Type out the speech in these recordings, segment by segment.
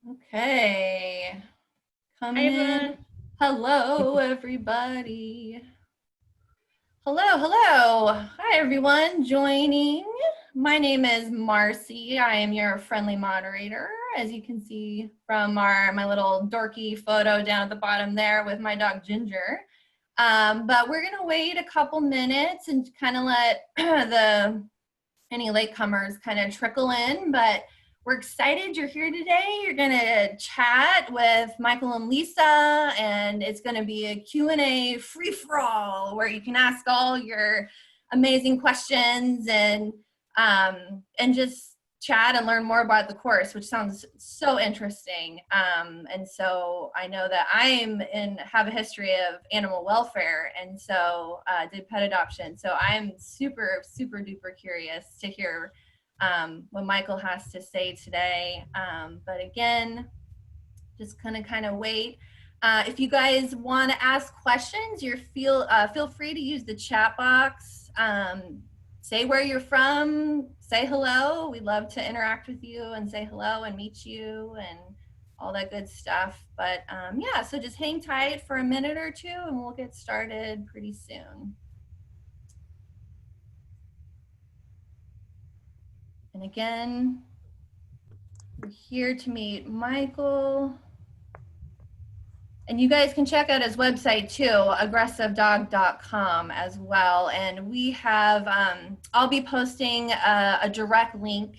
Okay. Come Hi, in. everyone. Hello, everybody. Hello. Hi, everyone joining. My name is Marcy. I am your friendly moderator. As you can see from my little dorky photo down at the bottom there with my dog Ginger. But we're gonna wait a couple minutes and kind of let any latecomers kind of trickle in, but we're excited you're here today. You're gonna chat with Michael and Lisa, and it's gonna be a Q&A free-for-all where you can ask all your amazing questions and just chat and learn more about the course, which sounds so interesting. And so I know that have a history of animal welfare, and so did pet adoption. So I'm super duper curious to hear what Michael has to say today. But again, just kind of wait. If you guys want to ask questions, feel free to use the chat box. Say where you're from, say hello. We'd love to interact with you and say hello and meet you and all that good stuff. But yeah, so just hang tight for a minute or two and we'll get started pretty soon. And again, we're here to meet Michael. And you guys can check out his website too, aggressivedog.com as well. And we have, I'll be posting a direct link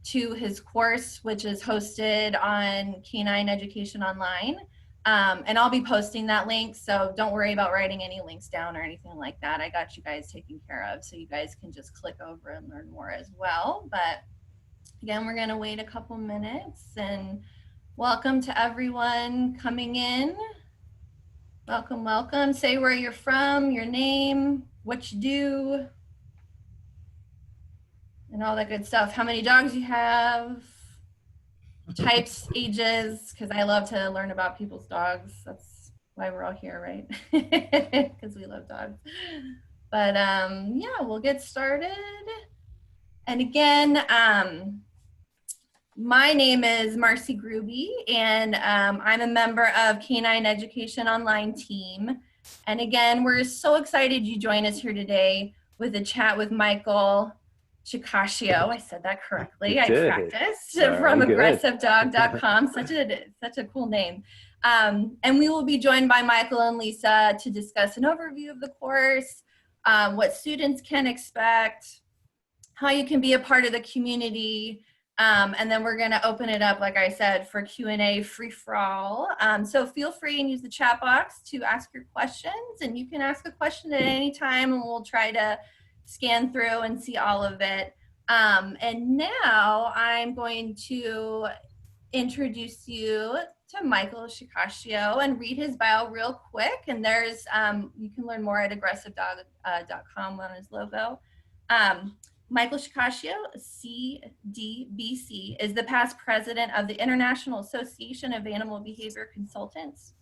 to his course, which is hosted on Canine Education Online. And I'll be posting that link. So don't worry about writing any links down or anything like that. I got you guys taken care of. So you guys can just click over and learn more as well. But again, we're gonna wait a couple minutes and welcome to everyone coming in. Welcome. Say where you're from, your name, what you do, and all that good stuff. How many dogs you have, types, ages, because I love to learn about people's dogs. That's why we're all here, right? Because we love dogs. But yeah, we'll get started. And again, my name is Marcy Gruby, and I'm a member of Canine Education Online team. And again, we're so excited you join us here today with a chat with Michael Shikashio. I said that correctly. I practiced from aggressivedog.com. Such a cool name. And we will be joined by Michael and Lisa to discuss an overview of the course, what students can expect, how you can be a part of the community, and then we're going to open it up, like I said, for Q&A free-for-all. So feel free and use the chat box to ask your questions, and you can ask a question at any time, and we'll try to scan through and see all of it. And now I'm going to introduce you to Michael Shikashio and read his bio real quick. And there's, you can learn more at aggressivedog.com on his logo. Michael Shikashio, CDBC, is the past president of the International Association of Animal Behavior Consultants.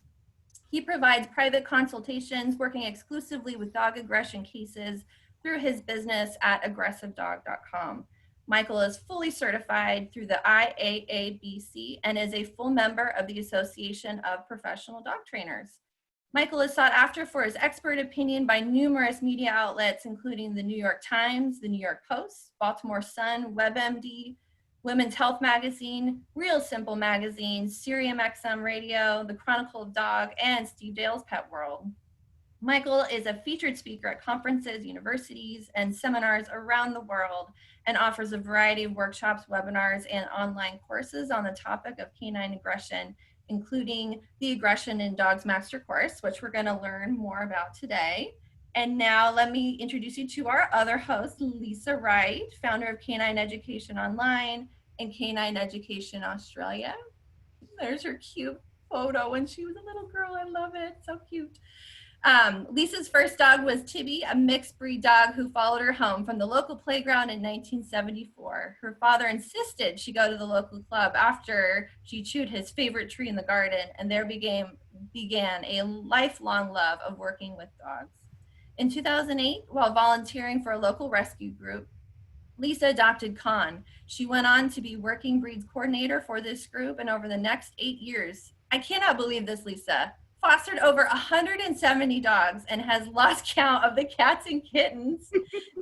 He provides private consultations, working exclusively with dog aggression cases through his business at aggressivedog.com. Michael is fully certified through the IAABC and is a full member of the Association of Professional Dog Trainers. Michael is sought after for his expert opinion by numerous media outlets, including the New York Times, the New York Post, Baltimore Sun, WebMD, Women's Health Magazine, Real Simple Magazine, SiriusXM Radio, the Chronicle of Dog, and Steve Dale's Pet World. Michael is a featured speaker at conferences, universities, and seminars around the world and offers a variety of workshops, webinars, and online courses on the topic of canine aggression, including the Aggression in Dogs Master Course, which we're going to learn more about today. And now let me introduce you to our other host, Lisa Wright, founder of Canine Education Online and Canine Education Australia. There's her cute photo when she was a little girl. I love it. So cute. Lisa's first dog was Tibby, a mixed breed dog who followed her home from the local playground in 1974. Her father insisted she go to the local club after she chewed his favorite tree in the garden, and there began a lifelong love of working with dogs. In 2008, while volunteering for a local rescue group, Lisa adopted Khan. She went on to be working breeds coordinator for this group, and over the next 8 years, I cannot believe this, Lisa, fostered over 170 dogs and has lost count of the cats and kittens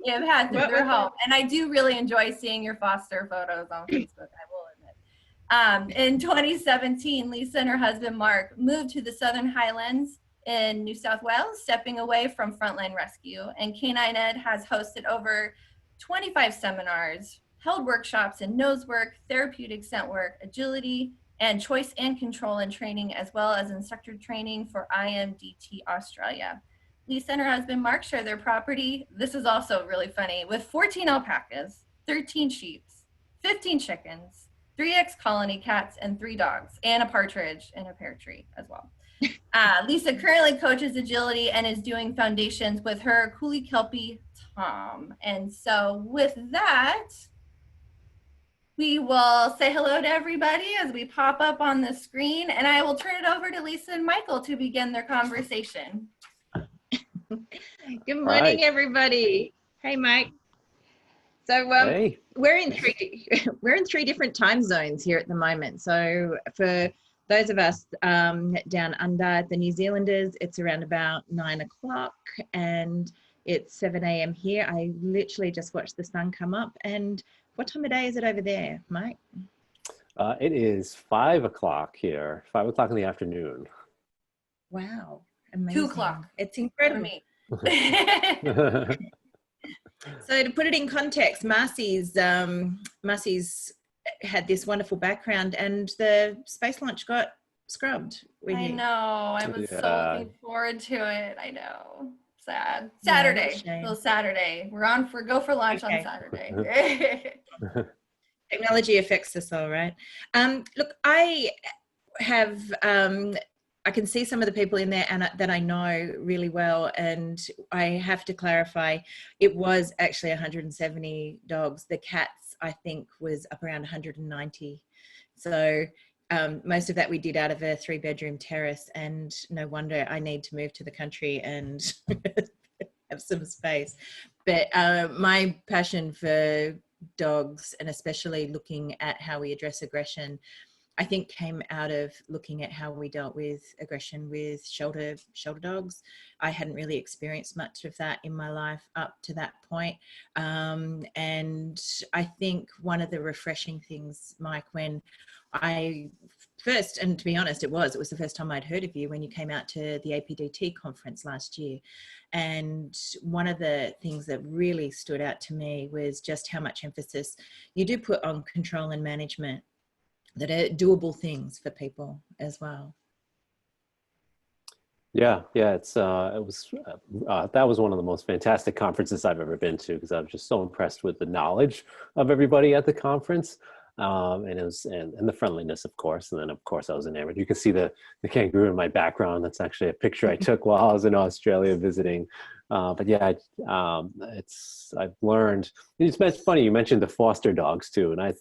they have had through their home. And I do really enjoy seeing your foster photos on Facebook, I will admit. In 2017, Lisa and her husband, Mark, moved to the Southern Highlands in New South Wales, stepping away from frontline rescue. And Canine Ed has hosted over 25 seminars, held workshops in nose work, therapeutic scent work, agility, and choice and control and training, as well as instructor training for IAABC Australia. Lisa and her husband Mark share their property. This is also really funny, with 14 alpacas, 13 sheep, 15 chickens, 3 ex-colony cats, and 3 dogs, and a partridge and a pear tree as well. Lisa currently coaches agility and is doing foundations with her Coolie Kelpie Tom. And so with that, we will say hello to everybody as we pop up on the screen, and I will turn it over to Lisa and Michael to begin their conversation. Good morning, everybody. Hey, Mike. So Hey. we're in three different time zones here at the moment. So for those of us down under, the New Zealanders, it's around about 9 o'clock, and it's 7 a.m. here. I literally just watched the sun come up. And what time of day is it over there, Mike? It is 5 o'clock here, 5 o'clock in the afternoon. Wow. Amazing. 2 o'clock. It's incredible. So to put it in context, Marcy's had this wonderful background, and the space launch got scrubbed. I know. I was so looking forward to it. I know. Sad. Saturday. Little Saturday. We're on for go for lunch on Saturday. Technology affects us all, right? Look, I have I can see some of the people in there and that I know really well, and I have to clarify, it was actually 170 dogs. The cats, I think, was up around 190. So most of that we did out of a 3-bedroom terrace, and no wonder I need to move to the country and have some space. But my passion for dogs, and especially looking at how we address aggression, I think came out of looking at how we dealt with aggression with shelter dogs. I hadn't really experienced much of that in my life up to that point. And I think one of the refreshing things, Mike, when I first, and to be honest, it was the first time I'd heard of you when you came out to the APDT conference last year. And one of the things that really stood out to me was just how much emphasis you do put on control and management, that are doable things for people as well. Yeah, it's that was one of the most fantastic conferences I've ever been to, because I was just so impressed with the knowledge of everybody at the conference, and it was and the friendliness, of course. And then of course I was enamored. You can see the kangaroo in my background. That's actually a picture I took while I was in Australia visiting. But yeah, I've learned. It's funny you mentioned the foster dogs too, and I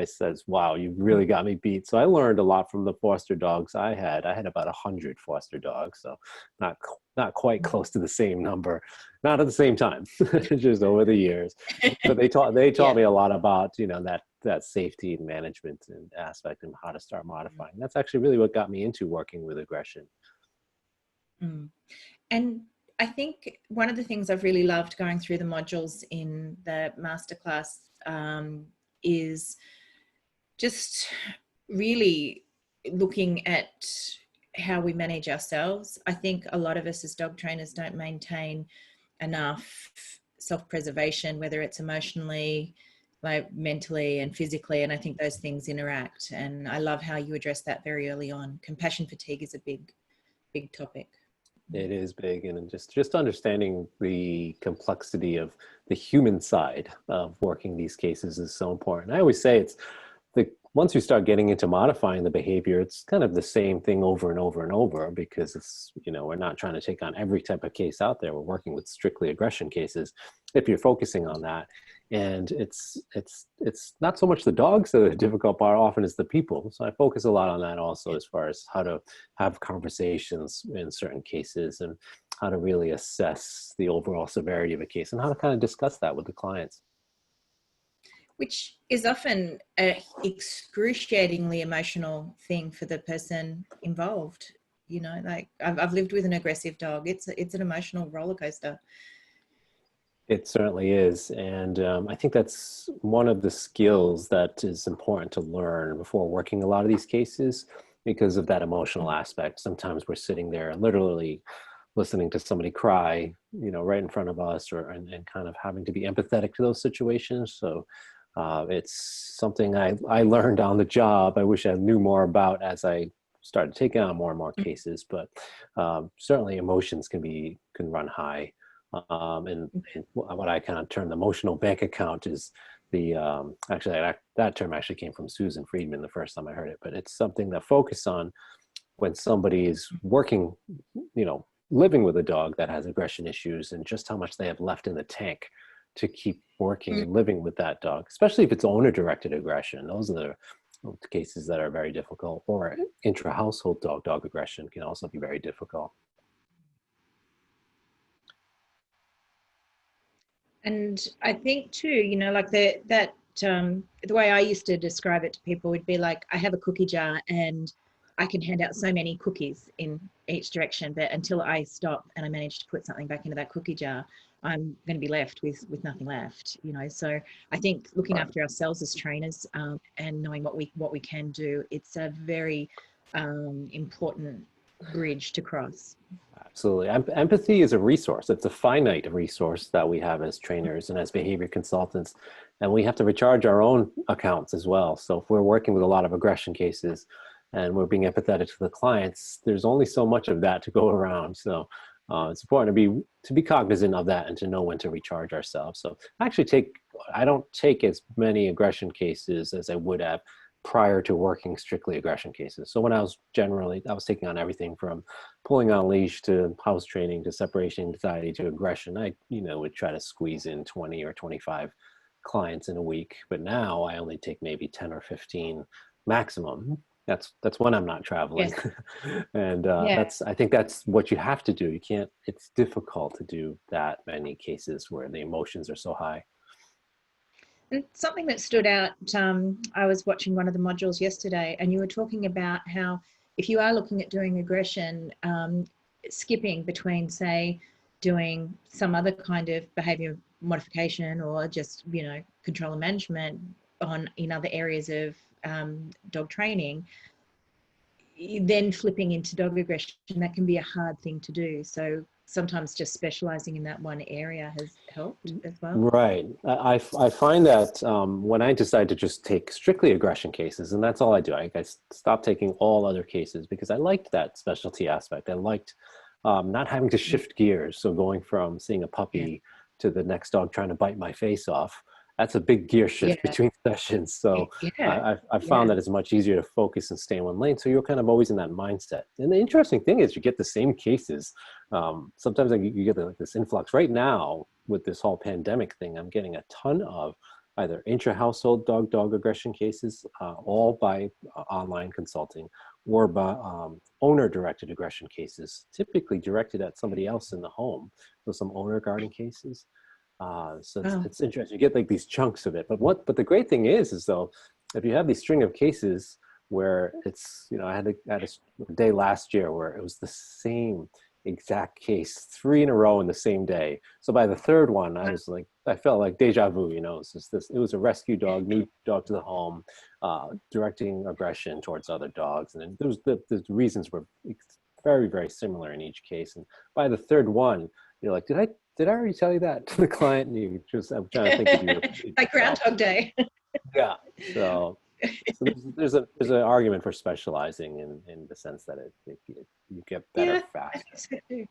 says, wow, you really got me beat. So I learned a lot from the foster dogs I had. I had about 100 foster dogs, so not quite close to the same number, not at the same time, just over the years. But they taught me a lot about, that safety and management and aspect and how to start modifying. That's actually really what got me into working with aggression. And I think one of the things I've really loved going through the modules in the masterclass is just really looking at how we manage ourselves. I think a lot of us as dog trainers don't maintain enough self-preservation, whether it's emotionally, like mentally and physically, and I think those things interact. And I love how you address that very early on. Compassion fatigue is a big topic. It is big, and just understanding the complexity of the human side of working these cases is so important. I always say once you start getting into modifying the behavior, it's kind of the same thing over and over and over, because it's, we're not trying to take on every type of case out there. We're working with strictly aggression cases if you're focusing on that. And it's not so much the dogs that are the difficult part, often it's the people. So I focus a lot on that also, as far as how to have conversations in certain cases and how to really assess the overall severity of a case and how to kind of discuss that with the clients. which is often a excruciatingly emotional thing for the person involved. You know, like I've lived with an aggressive dog. It's an emotional roller coaster. It certainly is. And I think that's one of the skills that is important to learn before working a lot of these cases, because of that emotional aspect. Sometimes we're sitting there literally listening to somebody cry, you know, right in front of us, and kind of having to be empathetic to those situations. So it's something I learned on the job. I wish I knew more about as I started taking on more and more cases, but certainly emotions can run high. And what I kind of term the emotional bank account is actually that term actually came from Susan Friedman the first time I heard it, but it's something that focus on when somebody is working, you know, living with a dog that has aggression issues, and just how much they have left in the tank to keep working and living with that dog, especially if it's owner directed aggression. Those are the cases that are very difficult, or intra-household dog aggression can also be very difficult. And I think too, you know, like the way I used to describe it to people would be like, I have a cookie jar and I can hand out so many cookies in each direction, but until I stop and I manage to put something back into that cookie jar, I'm going to be left with nothing left, you know. So I think looking after ourselves as trainers and knowing what we can do, it's a very important bridge to cross. Absolutely. Empathy is a resource. It's a finite resource that we have as trainers and as behavior consultants, and we have to recharge our own accounts as well. So if we're working with a lot of aggression cases and we're being empathetic to the clients, there's only so much of that to go around. So it's important to be cognizant of that and to know when to recharge ourselves. So I don't take as many aggression cases as I would have prior to working strictly aggression cases. So when I was taking on everything from pulling on leash to house training to separation anxiety to aggression. I, would try to squeeze in 20 or 25 clients in a week. But now I only take maybe 10 or 15 maximum. That's when I'm not traveling. Yes. And I think that's what you have to do. It's difficult to do that many cases where the emotions are so high. And something that stood out, I was watching one of the modules yesterday, and you were talking about how if you are looking at doing aggression, skipping between, say, doing some other kind of behavior modification or just, control and management in other areas of dog training, then flipping into dog aggression, that can be a hard thing to do. So sometimes just specializing in that one area has helped as well. Right. I find that when I decide to just take strictly aggression cases, and that's all I do, I stopped taking all other cases because I liked that specialty aspect. I liked not having to shift gears. So going from seeing a puppy to the next dog trying to bite my face off, that's a big gear shift between sessions. So I found that it's much easier to focus and stay in one lane. So you're kind of always in that mindset. And the interesting thing is you get the same cases. Sometimes you get this influx. Right now with this whole pandemic thing, I'm getting a ton of either intra-household dog aggression cases, all by online consulting, or by owner-directed aggression cases, typically directed at somebody else in the home. So some owner guarding cases. It's interesting. You get like these chunks of it, but the great thing is though, if you have these string of cases where it's, I had a day last year where it was the same exact case 3 in a row in the same day. So by the third one, I felt like deja vu. It was a rescue dog, new dog to the home, directing aggression towards other dogs, and then the reasons were very, very similar in each case. And by the third one, you're like, did I already tell you that to the client? And I'm trying to think of you. Like Groundhog Day. Yeah. So there's an argument for specializing in the sense that you get better faster. I think so too.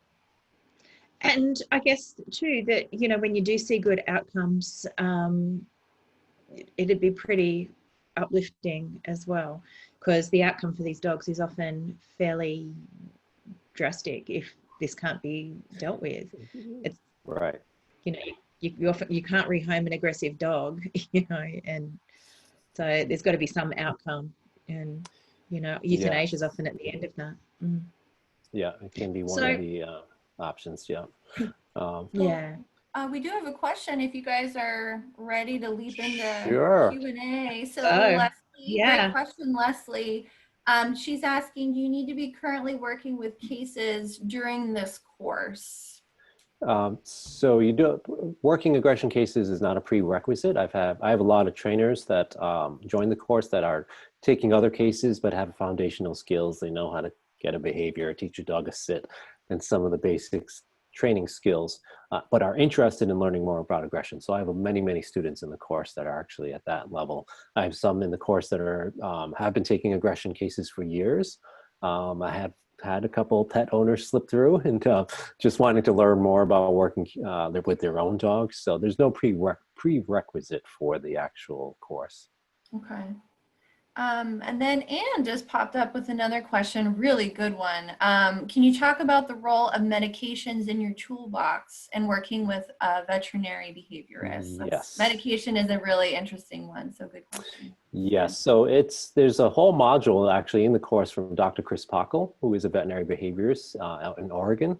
And I guess too that, when you do see good outcomes, it'd be pretty uplifting as well, because the outcome for these dogs is often fairly drastic if this can't be dealt with. It's right. You can't rehome an aggressive dog, and so there's got to be some outcome, and euthanasia is often at the end of that. Yeah, it can be one of the options. We do have a question if you guys are ready to leap into Sure. Q&A. So Oh, Leslie, yeah. great question, Leslie. She's asking, do you need to be currently working with cases during this course? So you do working aggression cases is not a prerequisite. I have a lot of trainers that join the course that are taking other cases but have foundational skills. They know how to get a behavior, teach a dog a sit, and some of the basics training skills, but are interested in learning more about aggression. So I have many students in the course that are actually at that level. I have some in the course that are have been taking aggression cases for years. I have had a couple pet owners slip through and just wanting to learn more about working with their own dogs. So there's no prerequisite for the actual course. Okay. And then Anne just popped up with another question, really good one. Can you talk about the role of medications in your toolbox and working with veterinary behaviorists? Yes. Medication is a really interesting one, so good question. Yes, so there's a whole module actually in the course from Dr. Chris Pockel, who is a veterinary behaviorist out in Oregon.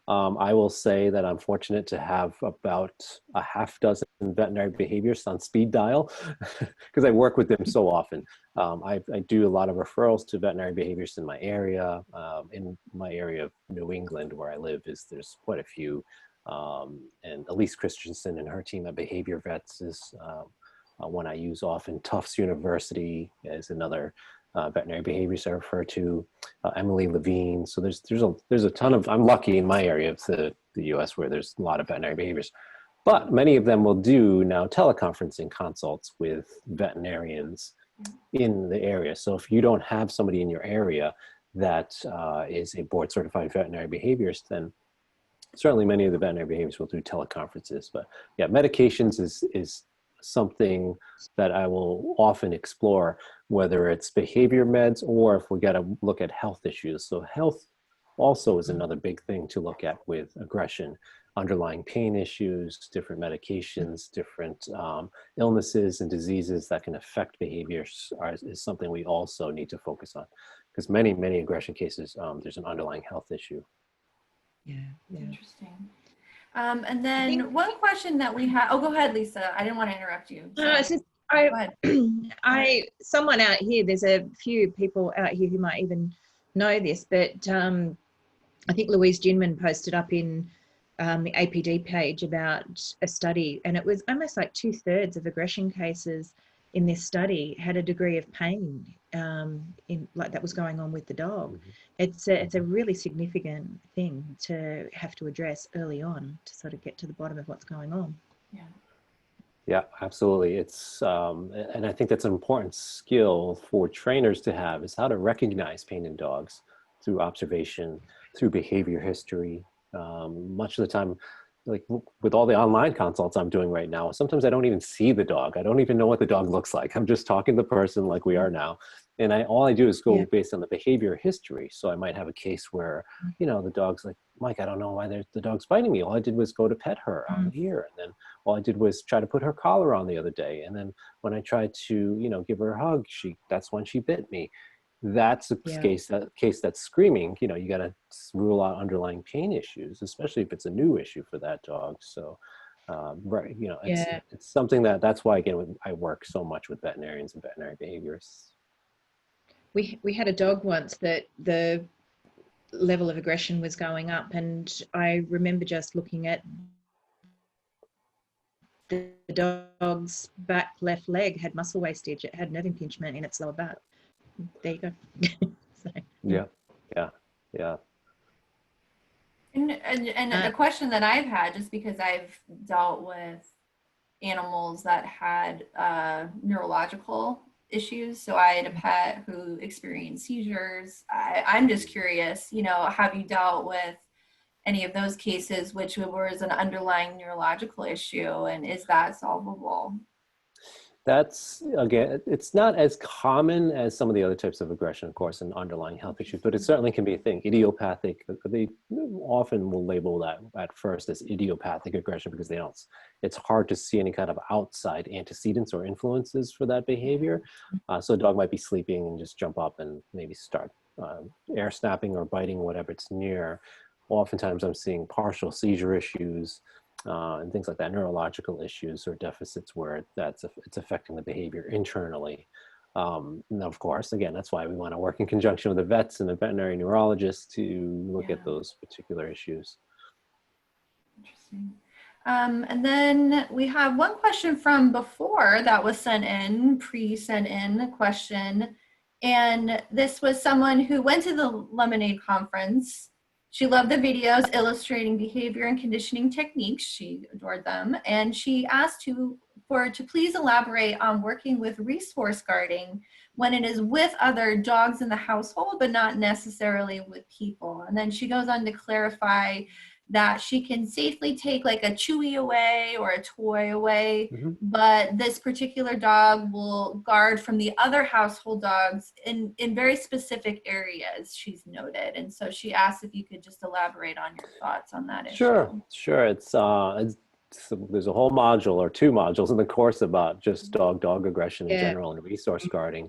I will say that I'm fortunate to have about a half dozen veterinary behaviorists on speed dial because I work with them so often. I do a lot of referrals to veterinary behaviorists in my area. In my area of New England where I live there's quite a few. And Elise Christensen and her team at Behavior Vets is one I use often. Tufts University is another veterinary behaviorist I refer to. Emily Levine. So there's a ton of. I'm lucky in my area of the U.S. where there's a lot of veterinary behaviors, but many of them will do now teleconferencing consults with veterinarians in the area. So if you don't have somebody in your area that is a board certified veterinary behaviorist, then certainly many of the veterinary behaviorists will do teleconferences. But yeah, medications is something that I will often explore, whether it's behavior meds or if we got to look at health issues. So health also is another big thing to look at with aggression. Underlying pain issues, different medications, different illnesses and diseases that can affect behaviors is something we also need to focus on, because many aggression cases, there's an underlying health issue. Yeah. Interesting. And then one question that we have, go ahead, Lisa. I didn't want to interrupt you. No, it's just, Go ahead. someone out here, there's a few people out here who might even know this, but I think Louise Ginman posted up in the APD page about a study, and it was almost like 2/3 of aggression cases in this study had a degree of pain in like that was going on with the dog. Mm-hmm. It's a really significant thing to have to address early on to sort of get to the bottom of what's going on. Yeah, absolutely. It's and I think that's an important skill for trainers to have, is how to recognize pain in dogs through observation, through behavior history. Much of the time, like with all the online consults I'm doing right now, sometimes I don't even see the dog. I don't even know what the dog looks like. I'm just talking to the person like we are now. And all I do is go based on the behavior history. So I might have a case where, the dog's like, Mike, I don't know why the dog's biting me. All I did was go to pet her on the ear. And then all I did was try to put her collar on the other day. And then when I tried to, give her a hug, that's when she bit me. That's a case that's screaming, you got to rule out underlying pain issues, especially if it's a new issue for that dog. So, right, it's something that's why, again, I work so much with veterinarians and veterinary behaviorists. We had a dog once that the level of aggression was going up, and I remember just looking at the dog's back left leg had muscle wastage. It had nerve impingement in its lower back. There you go. So, yeah. And a question that I've had, just because I've dealt with animals that had neurological issues. So I had a pet who experienced seizures. I'm just curious, have you dealt with any of those cases which was an underlying neurological issue, and is that solvable? That's, again, it's not as common as some of the other types of aggression, of course, and underlying health issues, but it certainly can be a thing. Idiopathic, they often will label that at first as idiopathic aggression because it's hard to see any kind of outside antecedents or influences for that behavior. So a dog might be sleeping and just jump up and maybe start air snapping or biting whatever it's near. Oftentimes I'm seeing partial seizure issues. and things like that, neurological issues or deficits where it's affecting the behavior internally. And of course, again, that's why we want to work in conjunction with the vets and the veterinary neurologists to look at those particular issues. Interesting. And then we have one question from before that was sent in, pre-sent in question. And this was someone who went to the Lemonade conference. She loved the videos illustrating behavior and conditioning techniques. She adored them. And she asked to please elaborate on working with resource guarding when it is with other dogs in the household, but not necessarily with people. And then she goes on to clarify that she can safely take like a chewy away or a toy away, but this particular dog will guard from the other household dogs in very specific areas, she's noted. And so she asked if you could just elaborate on your thoughts on that issue. Sure. There's a whole module or two modules in the course about just dog aggression in general and resource guarding,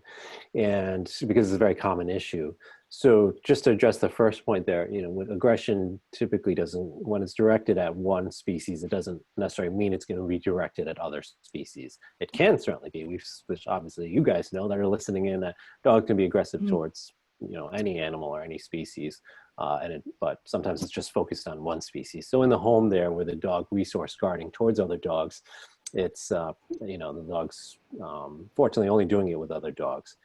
and because it's a very common issue. So just to address the first point there, when aggression typically when it's directed at one species, it doesn't necessarily mean it's going to be directed at other species. It can certainly be, which obviously you guys know that are listening in, that dog can be aggressive towards any animal or any species, but sometimes it's just focused on one species. So in the home there, where the dog resource guarding towards other dogs, it's the dog's fortunately only doing it with other dogs.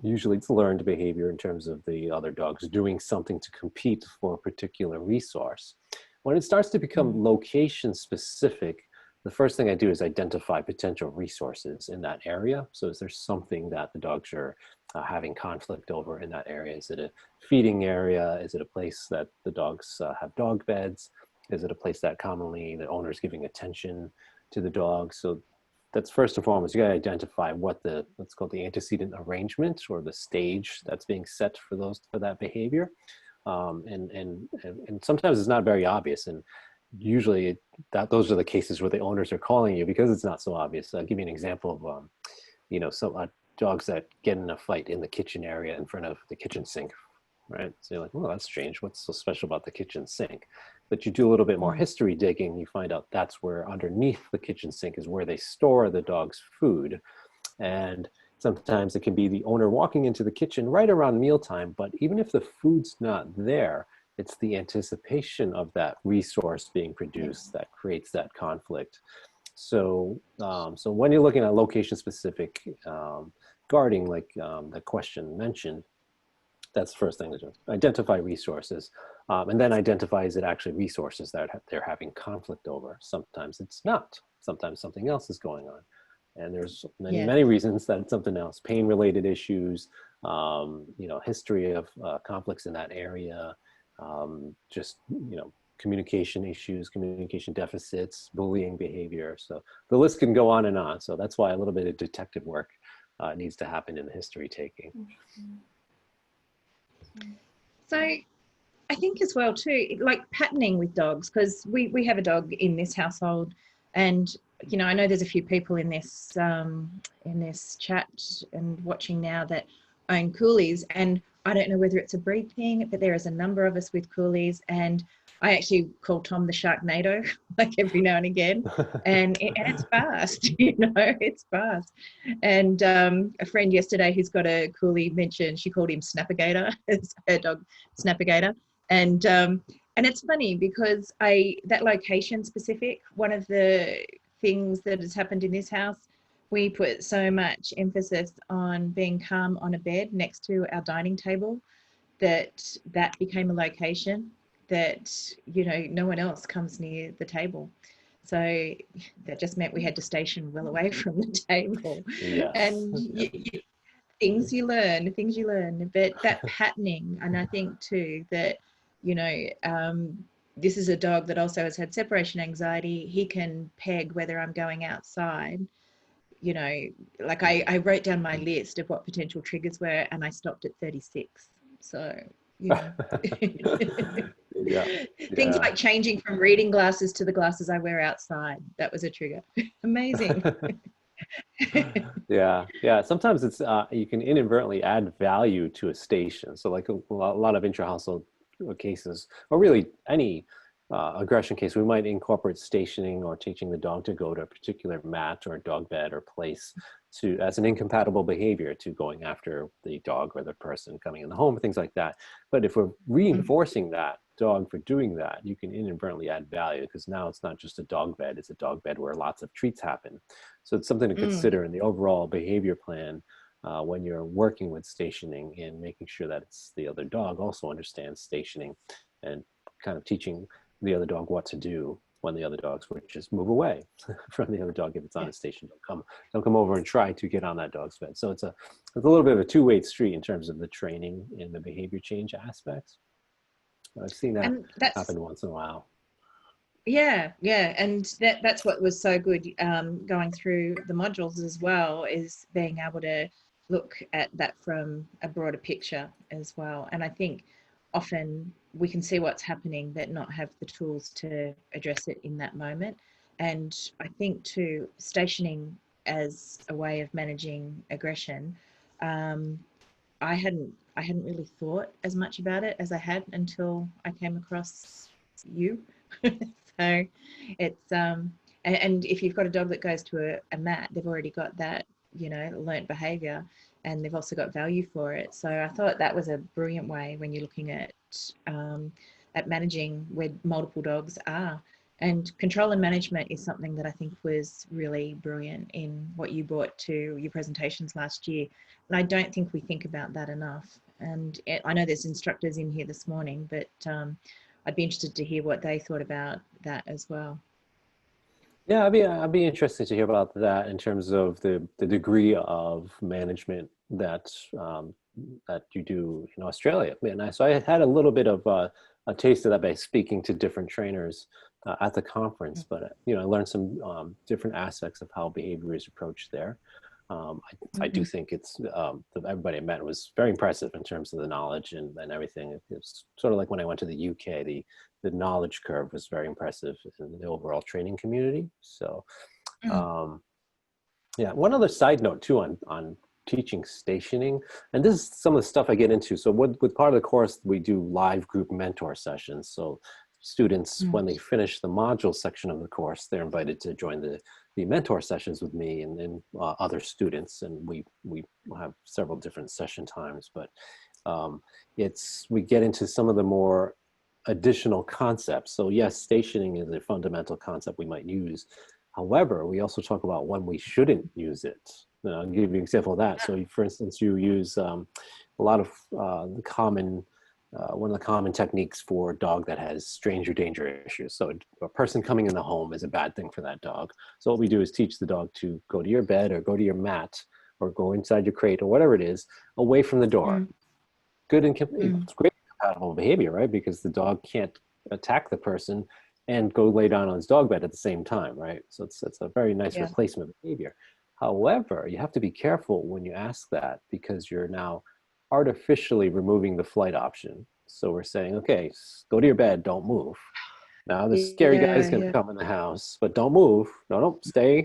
Usually it's learned behavior in terms of the other dogs doing something to compete for a particular resource. When it starts to become location specific, the first thing I do is identify potential resources in that area. So is there something that the dogs are having conflict over in that area? Is it a feeding area? Is it a place that the dogs have dog beds? Is it a place that commonly the owner's giving attention to the dog? So that's first and foremost, you got to identify what's called the antecedent arrangement or the stage that's being set for that behavior. And sometimes it's not very obvious. And usually those are the cases where the owners are calling you because it's not so obvious. I'll give you an example of, some dogs that get in a fight in the kitchen area in front of the kitchen sink, right? So you're like, well, that's strange. What's so special about the kitchen sink? But you do a little bit more history digging, you find out that's where underneath the kitchen sink is where they store the dog's food. And sometimes it can be the owner walking into the kitchen right around mealtime, but even if the food's not there, it's the anticipation of that resource being produced that creates that conflict. So when you're looking at location-specific guarding, like the question mentioned, that's the first thing to do. Identify resources, and then identify, is it actually resources that they're having conflict over? Sometimes it's not. Sometimes something else is going on. And there's many reasons that it's something else. Pain-related issues, history of conflicts in that area, communication issues, communication deficits, bullying behavior. So the list can go on and on. So that's why a little bit of detective work needs to happen in the history taking. So I think as well too, like patterning with dogs, because we have a dog in this household, and I know there's a few people in this chat and watching now that own coolies, and I don't know whether it's a breed thing, but there is a number of us with coolies, and I actually call Tom the Sharknado, like every now and again, and it's fast, it's fast. And a friend yesterday who's got a coolie mentioned, she called him Snapagator, it's her dog Snapagator, and it's funny because that location specific, one of the things that has happened in this house, we put so much emphasis on being calm on a bed next to our dining table that became a location that no one else comes near the table. So that just meant we had to station well away from the table. Yes. And things you learn, but that patterning, and I think too that this is a dog that also has had separation anxiety. He can peg whether I'm going outside. Like I wrote down my list of what potential triggers were, and I stopped at 36. So things like changing from reading glasses to the glasses I wear outside, that was a trigger. Amazing. Yeah Sometimes it's you can inadvertently add value to a station. So like a lot of intra-household cases, or really any aggression case, we might incorporate stationing or teaching the dog to go to a particular mat or dog bed or place as an incompatible behavior to going after the dog or the person coming in the home, things like that. But if we're reinforcing that dog for doing that, you can inadvertently add value, because now it's not just a dog bed, it's a dog bed where lots of treats happen. So it's something to consider in the overall behavior plan when you're working with stationing, and making sure that the other dog also understands stationing, and kind of teaching the other dog what to do when the other dogs would just move away from the other dog if it's on a station. Don't come over and try to get on that dog's bed. So it's a little bit of a two-way street in terms of the training and the behavior change aspects. I've seen that happen once in a while. Yeah, and that's what was so good going through the modules as well, is being able to look at that from a broader picture as well. And I think often we can see what's happening but not have the tools to address it in that moment. And I think too, stationing as a way of managing aggression, I hadn't really thought as much about it as I had until I came across you. So it's and if you've got a dog that goes to a mat, they've already got that, learnt behavior, and they've also got value for it. So I thought that was a brilliant way when you're looking at managing where multiple dogs are. And control and management is something that I think was really brilliant in what you brought to your presentations last year. And I don't think we think about that enough. And I know there's instructors in here this morning, but I'd be interested to hear what they thought about that as well. Yeah, I'd be interested to hear about that in terms of the degree of management that that you do in Australia. So I had a little bit of a taste of that by speaking to different trainers at the conference, but I learned some different aspects of how behavior is approached there. I do think it's everybody I met was very impressive in terms of the knowledge and everything. It was sort of like when I went to the UK, the knowledge curve was very impressive in the overall training community. So yeah, one other side note too on teaching stationing, and this is some of the stuff I get into. So with part of the course, we do live group mentor sessions. So students, when they finish the module section of the course, they're invited to join the mentor sessions with me and other students, and we have several different session times. But we get into some of the more additional concepts. So yes, stationing is a fundamental concept we might use. However, we also talk about when we shouldn't use it. I'll give you an example of that. So for instance, you use a lot of one of the common techniques for a dog that has stranger danger issues. So a person coming in the home is a bad thing for that dog. So what we do is teach the dog to go to your bed or go to your mat or go inside your crate or whatever it is, away from the door. Good and it's great compatible behavior, right? Because the dog can't attack the person and go lay down on his dog bed at the same time, right? So it's a very nice replacement behavior. However, you have to be careful when you ask that, because you're now artificially removing the flight option. So we're saying, okay, go to your bed, don't move. Now the scary guy is going to come in the house, but don't move. No, stay.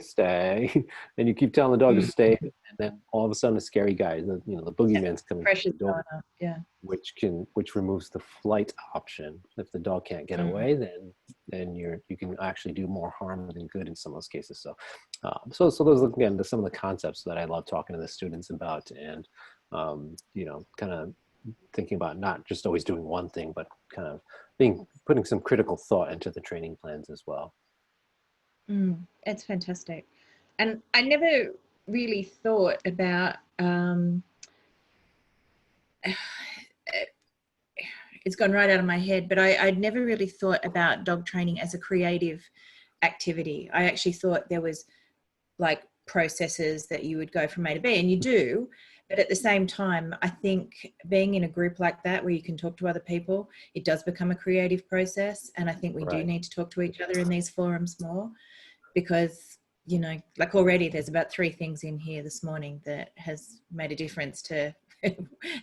And you keep telling the dog to stay, and then all of a sudden the scary guy, the boogeyman's coming to the door, which removes the flight option. If the dog can't get away, then you can actually do more harm than good in some of those cases. So those again are some of the concepts that I love talking to the students about, and kind of thinking about not just always doing one thing, but kind of putting some critical thought into the training plans as well. It's fantastic. And I never really thought about it's gone right out of my head, but I'd never really thought about dog training as a creative activity. I actually thought there was like processes that you would go from A to B, and you do. But at the same time, I think being in a group like that where you can talk to other people, it does become a creative process. And I think we do need to talk to each other in these forums more, because, like already there's about 3 things in here this morning that has made a difference to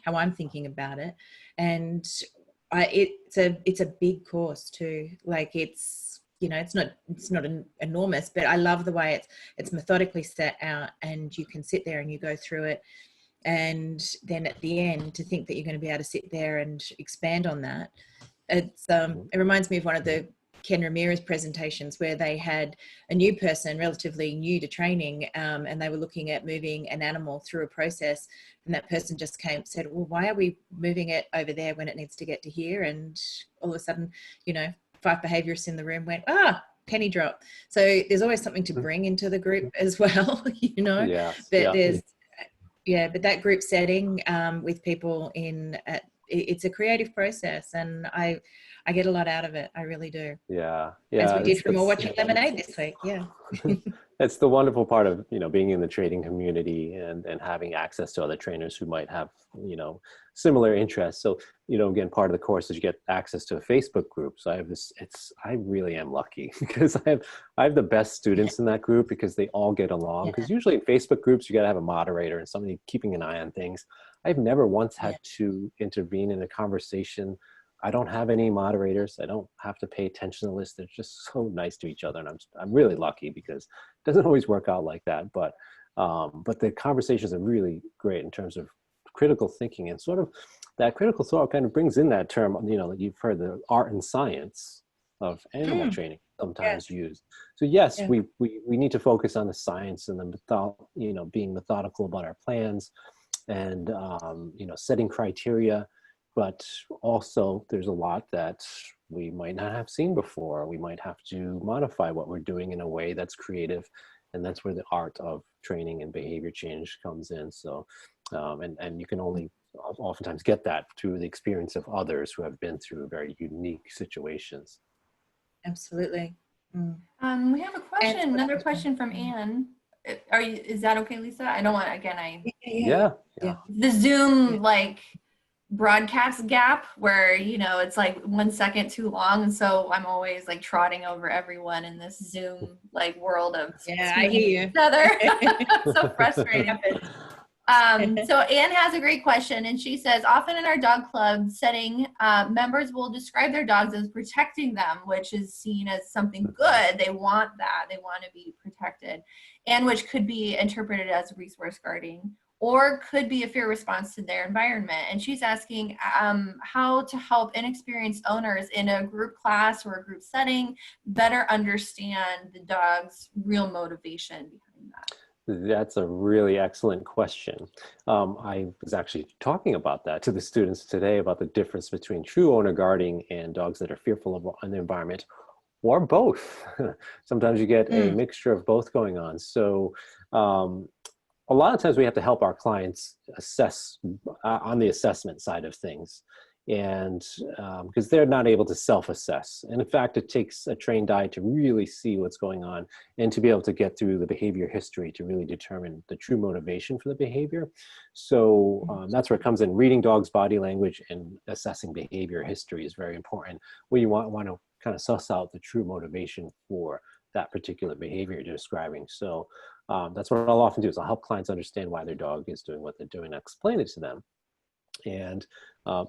how I'm thinking about it. And it's a big course too. Like it's not enormous, but I love the way it's methodically set out, and you can sit there and you go through it. And then at the end, to think that you're going to be able to sit there and expand on that, it reminds me of one of the Ken Ramirez presentations where they had a new person, relatively new to training, and they were looking at moving an animal through a process, and that person just said, well, why are we moving it over there when it needs to get to here? And all of a sudden, 5 behaviorists in the room went, penny drop. So there's always something to bring into the group as well, Yes, but yeah. but that group setting with people it's a creative process, and I get a lot out of it. I really do. Yeah. As we did from watching Lemonade this week. Yeah. It's the wonderful part of, being in the training community and having access to other trainers who might have, similar interests. So, again, part of the course is you get access to a Facebook group. So I really am lucky because I have the best students in that group because they all get along. Because usually in Facebook groups, you got to have a moderator and somebody keeping an eye on things. I've never once had to intervene in a conversation. I don't have any moderators. I don't have to pay attention to the list. They're just so nice to each other. And I'm really lucky because it doesn't always work out like that. But the conversations are really great in terms of critical thinking, and sort of that critical thought kind of brings in that term, that you've heard, the art and science of animal training sometimes used. So yes, we need to focus on the science and the being methodical about our plans and, setting criteria. But also there's a lot that we might not have seen before. We might have to modify what we're doing in a way that's creative. And that's where the art of training and behavior change comes in. So, and you can only oftentimes get that through the experience of others who have been through very unique situations. Absolutely. We have a question, another question from Anne. Is that okay, Lisa? I don't want, again, Yeah. the Zoom, broadcast gap where it's 1 second too long, and so I'm always trotting over everyone in this Zoom world of I hear you. each other. So frustrating. So Anne has a great question, and she says, often in our dog club setting, members will describe their dogs as protecting them, which is seen as something good. They want that. They want to be protected, and which could be interpreted as resource guarding, or could be a fear response to their environment. And she's asking how to help inexperienced owners in a group class or a group setting better understand the dog's real motivation behind that. That's a really excellent question. I was actually talking about that to the students today, about the difference between true owner guarding and dogs that are fearful of the environment, or both. Sometimes you get a mixture of both going on. So a lot of times we have to help our clients assess on the assessment side of things, and because they're not able to self-assess. And in fact, it takes a trained eye to really see what's going on and to be able to get through the behavior history to really determine the true motivation for the behavior. So that's where it comes in. Reading dogs' body language and assessing behavior history is very important, where you want to kind of suss out the true motivation for that particular behavior you're describing. So that's what I'll often do, is I'll help clients understand why their dog is doing what they're doing, and explain it to them. And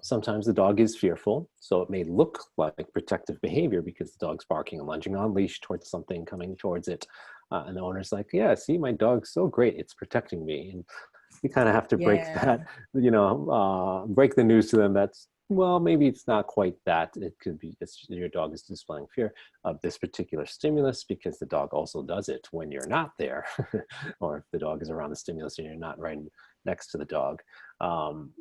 sometimes the dog is fearful, so it may look like protective behavior because the dog's barking and lunging on leash towards something coming towards it. And the owner's like, yeah, see, my dog's so great, it's protecting me. And you kind of have to break that, break the news to them that's, well, maybe it's not quite that. It could be your dog is displaying fear of this particular stimulus because the dog also does it when you're not there, or if the dog is around the stimulus and you're not right next to the dog.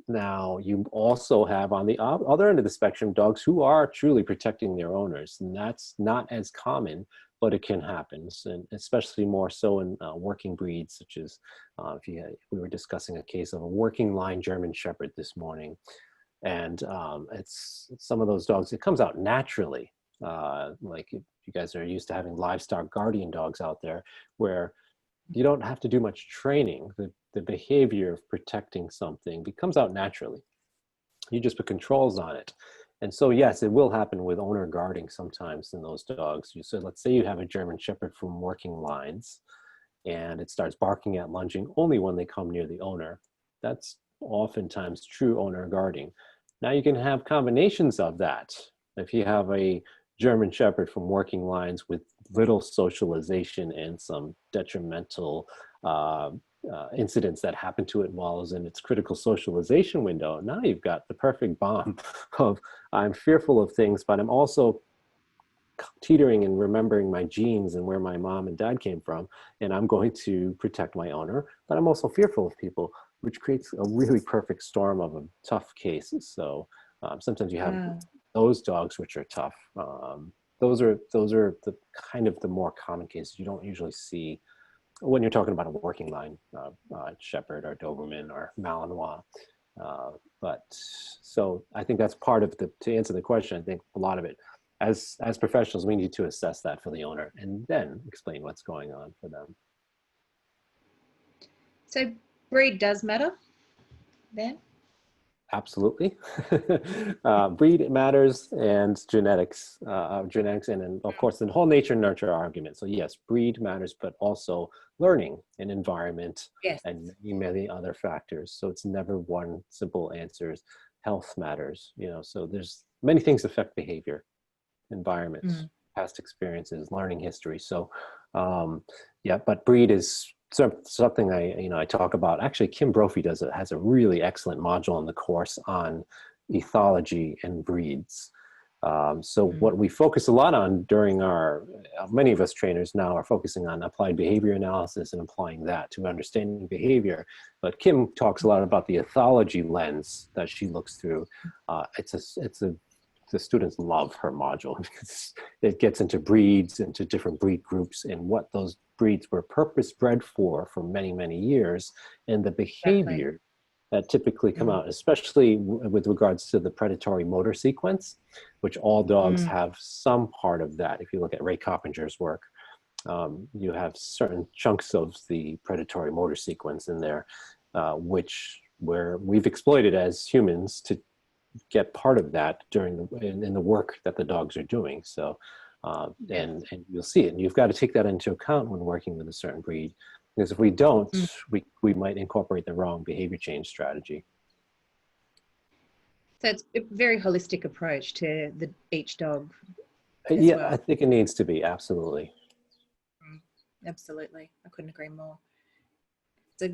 Now, you also have on the other end of the spectrum dogs who are truly protecting their owners, and that's not as common, but it can happen, and especially more so in working breeds, such as we were discussing a case of a working line German Shepherd this morning. And it's some of those dogs, it comes out naturally. Like if you guys are used to having livestock guardian dogs out there, where you don't have to do much training. The behavior of protecting something comes out naturally. You just put controls on it. And so, yes, it will happen with owner guarding sometimes in those dogs. So let's say you have a German Shepherd from working lines, and it starts barking at lunging only when they come near the owner. That's oftentimes true owner guarding. Now you can have combinations of that. If you have a German Shepherd from working lines with little socialization and some detrimental incidents that happen to it while it's in its critical socialization window, now you've got the perfect bomb of I'm fearful of things, but I'm also teetering and remembering my genes and where my mom and dad came from, and I'm going to protect my owner, but I'm also fearful of people, which creates a really perfect storm of a tough case. So sometimes you have those dogs which are tough. Those are the kind of the more common cases you don't usually see when you're talking about a working line Shepherd or Doberman or Malinois. But so I think that's part of to answer the question. I think a lot of it, as professionals, we need to assess that for the owner and then explain what's going on for them. So breed does matter then? Absolutely. Breed matters, and genetics, and then of course the whole nature and nurture argument. So yes, breed matters, but also learning and environment, and many other factors. So it's never one simple answer. Health matters, so there's many things affect behavior, environment, past experiences, learning history. So but breed is something I talk about. Actually, Kim Brophy has a really excellent module in the course on ethology and breeds. So what we focus a lot on during many of us trainers now are focusing on applied behavior analysis and applying that to understanding behavior. But Kim talks a lot about the ethology lens that she looks through. The students love her module because it gets into breeds, into different breed groups, and what those breeds were purpose-bred for many, many years, and the behavior that typically come out, especially with regards to the predatory motor sequence, which all dogs have some part of that. If you look at Ray Coppinger's work, you have certain chunks of the predatory motor sequence in there, where we've exploited as humans to get part of that in the work that the dogs are doing. So, and you'll see it, and you've got to take that into account when working with a certain breed, because if we don't, we might incorporate the wrong behavior change strategy. So it's a very holistic approach to each dog. Yeah, I think it needs to be, absolutely. Absolutely, I couldn't agree more. So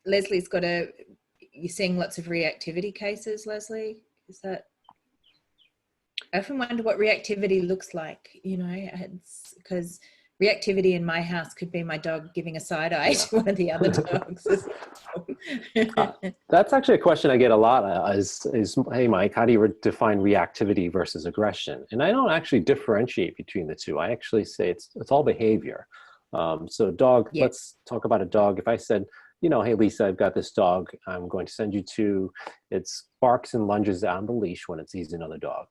Leslie's you're seeing lots of reactivity cases, Leslie? Is that? I often wonder what reactivity looks like, because reactivity in my house could be my dog giving a side eye to one of the other dogs. That's actually a question I get a lot is, hey, Mike, how do you define reactivity versus aggression? And I don't actually differentiate between the two. I actually say it's all behavior. So dog, let's talk about a dog. If I said, hey, Lisa, I've got this dog. I'm going to send you to, it barks and lunges on the leash when it sees another dog.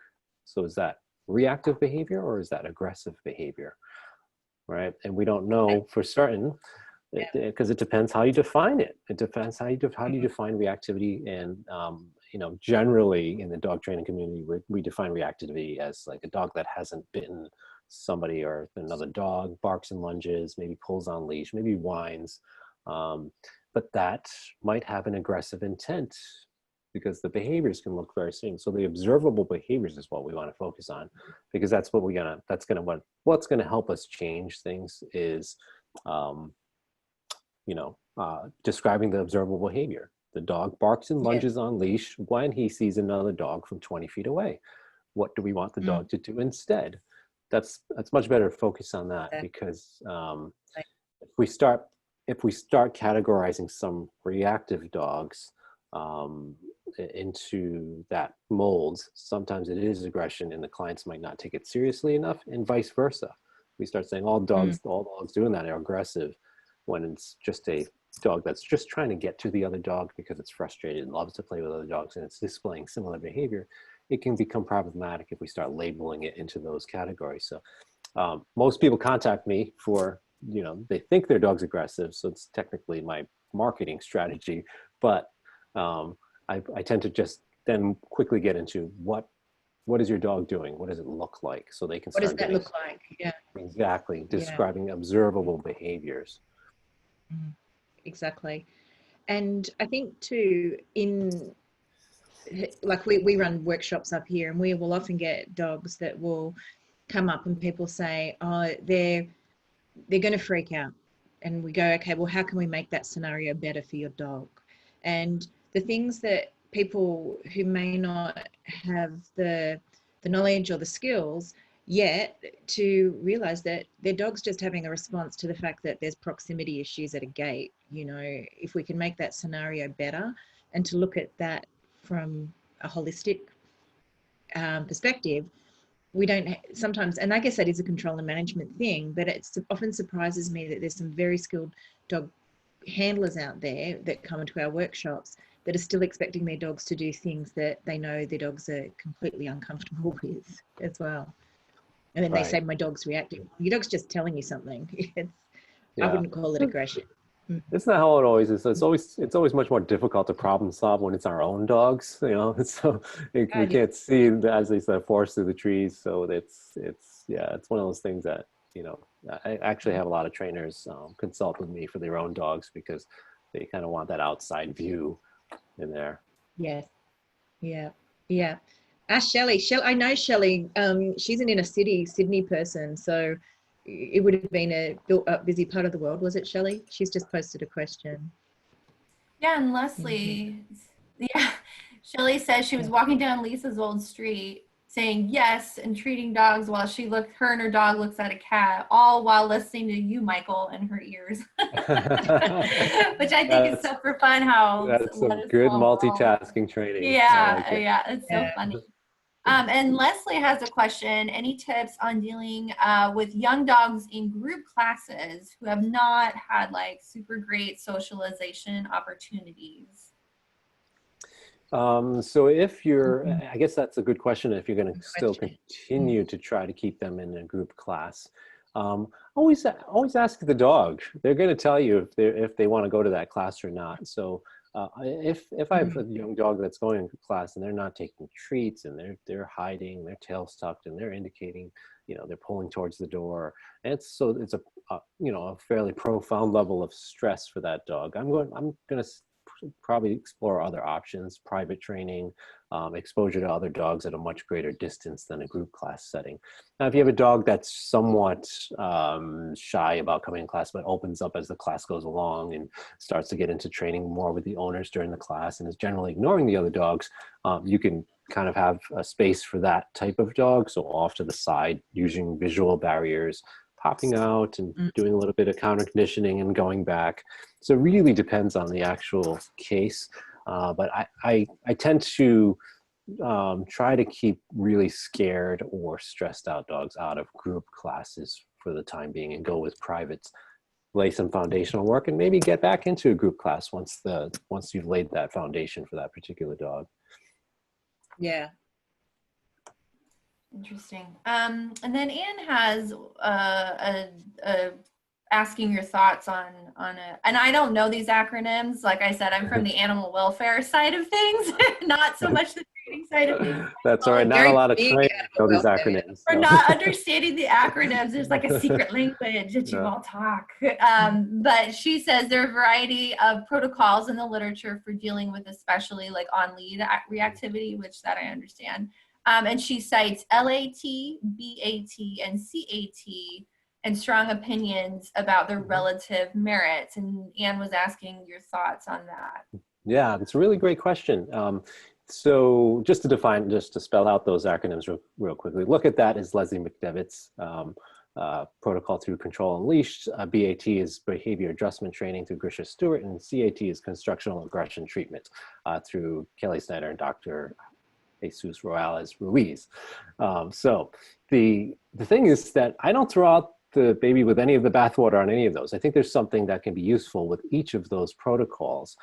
So is that reactive behavior or is that aggressive behavior? Right? And we don't know for certain, because it depends how you define it. It depends how do you define reactivity. And, generally in the dog training community, we define reactivity as like a dog that hasn't bitten somebody or another dog, barks and lunges, maybe pulls on leash, maybe whines. But that might have an aggressive intent because the behaviors can look very same. So the observable behaviors is what we want to focus on, because that's what what's going to help us change things is, describing the observable behavior. The dog barks and lunges on leash when he sees another dog from 20 feet away. What do we want the dog to do instead? That's much better to focus on that, because if we start categorizing some reactive dogs into that mold, sometimes it is aggression and the clients might not take it seriously enough, and vice versa. We start saying all dogs doing that are aggressive, when it's just a dog that's just trying to get to the other dog because it's frustrated and loves to play with other dogs and it's displaying similar behavior. It can become problematic if we start labeling it into those categories. So most people contact me for, they think their dog's aggressive, so it's technically my marketing strategy, but I tend to just then quickly get into what is your dog doing? What does it look like? So they can start. What does that look like? Yeah. Exactly. Describing observable behaviors. Exactly. And I think too, like we run workshops up here, and we will often get dogs that will come up and people say, oh, they're going to freak out. And we go, okay, well, how can we make that scenario better for your dog? And the things that people who may not have the knowledge or the skills, yet to realize that their dog's just having a response to the fact that there's proximity issues at a gate. You know, if we can make that scenario better, and to look at that from a holistic perspective, we don't sometimes, and I guess that is a control and management thing, but it often surprises me that there's some very skilled dog handlers out there that come into our workshops that are still expecting their dogs to do things that they know their dogs are completely uncomfortable with as well. And then they say, my dog's reacting. Your dog's just telling you something. I wouldn't call it aggression. It's not how it always is. It's always much more difficult to problem solve when it's our own dogs, you know. So we can't see, as they said, forest through the trees. So it's one of those things that, you know, I actually have a lot of trainers consult with me for their own dogs because they kind of want that outside view in there. Yes. Yeah. Ask Shelley. I know Shelley. She's an inner city Sydney person, so it would have been a built-up, busy part of the world, was it, Shelley? She's just posted a question. Yeah, and Leslie, Shelley says she was walking down Lisa's old street saying yes and treating dogs while her and her dog looks at a cat, all while listening to you, Michael, in her ears. Which I think is super fun how that's some good multitasking training. Yeah, it's so funny. And Leslie has a question. Any tips on dealing with young dogs in group classes who have not had like super great socialization opportunities? So if you're, I guess that's a good question. If you're going to still continue to try to keep them in a group class, always ask the dog. They're going to tell you if they want to go to that class or not. So if I have a young dog that's going to class and they're not taking treats and they're hiding, their tail's tucked, and they're indicating, you know, they're pulling towards the door, and it's a fairly profound level of stress for that dog. I'm going to probably explore other options, private training, exposure to other dogs at a much greater distance than a group class setting. Now, if you have a dog that's somewhat shy about coming in class, but opens up as the class goes along and starts to get into training more with the owners during the class and is generally ignoring the other dogs, you can kind of have a space for that type of dog. So off to the side, using visual barriers, popping out and doing a little bit of counter conditioning and going back. So it really depends on the actual case. But I tend to try to keep really scared or stressed out dogs out of group classes for the time being and go with privates, lay some foundational work, and maybe get back into a group class once you've laid that foundation for that particular dog. Yeah. Interesting. And then Anne has asking your thoughts on and I don't know these acronyms. Like I said, I'm from the animal welfare side of things, not so much the training side of things. That's all right. Not a lot of training know these acronyms. For not understanding the acronyms, there's like a secret language that you all talk. But she says there are a variety of protocols in the literature for dealing with especially like on lead reactivity, which that I understand. And she cites LAT, BAT, and CAT and strong opinions about their relative merits. And Anne was asking your thoughts on that. Yeah, it's a really great question. So just to spell out those acronyms real quickly, look at that as Leslie McDevitt's protocol through Control Unleashed. BAT is behavior adjustment training through Grisha Stewart, and CAT is constructional aggression treatment through Kelly Snyder and Dr. Jesus Ruiz. So the thing is that I don't throw out the baby with any of the bathwater on any of those. I think there's something that can be useful with each of those protocols.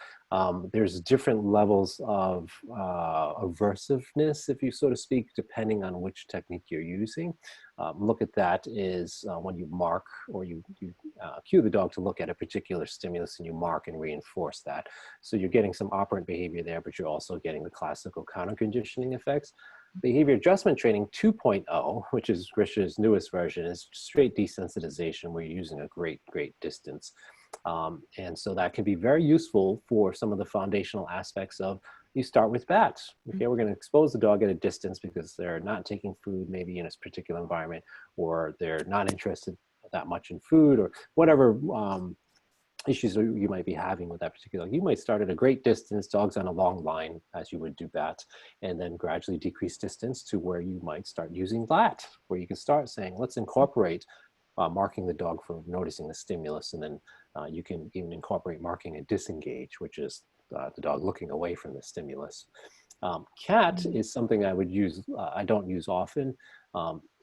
There's different levels of aversiveness, if you so to speak, depending on which technique you're using. Look at that is when you mark or you cue the dog to look at a particular stimulus and you mark and reinforce that. So you're getting some operant behavior there, but you're also getting the classical counter conditioning effects. Behavior adjustment training 2.0, which is Grisha's newest version, is straight desensitization where you're using a great distance. And so that can be very useful for some of the foundational aspects of, you start with bats. Okay, we're going to expose the dog at a distance because they're not taking food maybe in a particular environment, or they're not interested that much in food, or whatever issues you might be having with that particular dog. You might start at a great distance, dogs on a long line, as you would do that, and then gradually decrease distance to where you might start using that, where you can start saying, let's incorporate marking the dog for noticing the stimulus, and then you can even incorporate marking a disengage, which is the dog looking away from the stimulus. Cat is something I would use, I don't use often.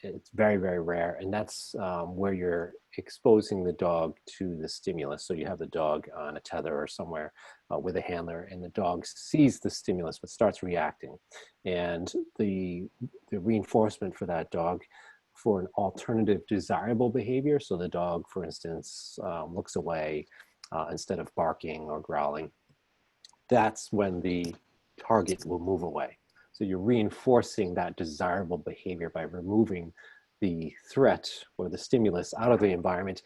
It's very, very rare, and that's where you're exposing the dog to the stimulus. So you have the dog on a tether or somewhere with a handler, and the dog sees the stimulus but starts reacting. And the reinforcement for that dog for an alternative desirable behavior, so the dog, for instance, looks away instead of barking or growling, that's when the target will move away. So you're reinforcing that desirable behavior by removing the threat or the stimulus out of the environment,